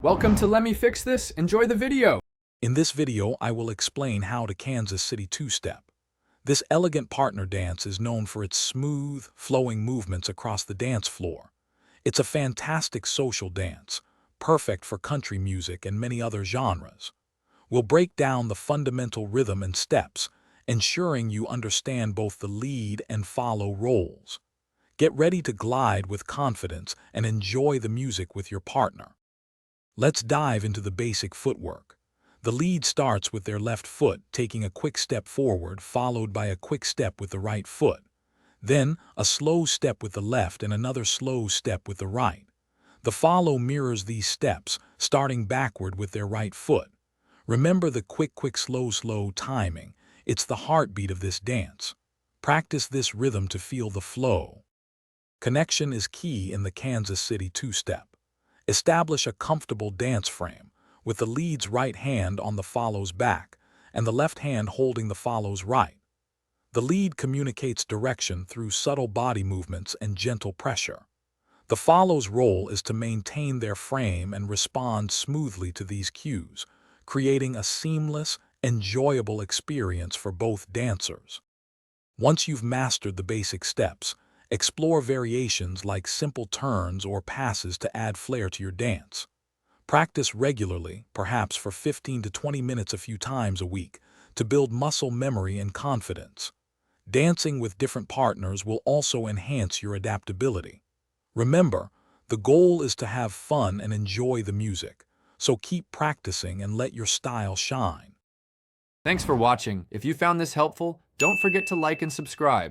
Welcome to Let Me Fix This. Enjoy the video. In this video, I will explain how to Kansas City two-step. This elegant partner dance is known for its smooth, flowing movements across the dance floor. It's a fantastic social dance, perfect for country music and many other genres. We'll break down the fundamental rhythm and steps, ensuring you understand both the lead and follow roles. Get ready to glide with confidence and enjoy the music with your partner. Let's dive into the basic footwork. The lead starts with their left foot taking a quick step forward, followed by a quick step with the right foot. Then, a slow step with the left and another slow step with the right. The follow mirrors these steps, starting backward with their right foot. Remember the quick, slow timing. It's the heartbeat of this dance. Practice this rhythm to feel the flow. Connection is key in the Kansas City two-step. Establish a comfortable dance frame, with the lead's right hand on the follow's back and the left hand holding the follow's right. The lead communicates direction through subtle body movements and gentle pressure. The follow's role is to maintain their frame and respond smoothly to these cues, creating a seamless, enjoyable experience for both dancers. Once you've mastered the basic steps, explore variations like simple turns or passes to add flair to your dance. Practice regularly, perhaps for 15 to 20 minutes a few times a week, to build muscle memory and confidence. Dancing with different partners will also enhance your adaptability. Remember, the goal is to have fun and enjoy the music, so keep practicing and let your style shine. Thanks for watching. If you found this helpful, don't forget to like and subscribe.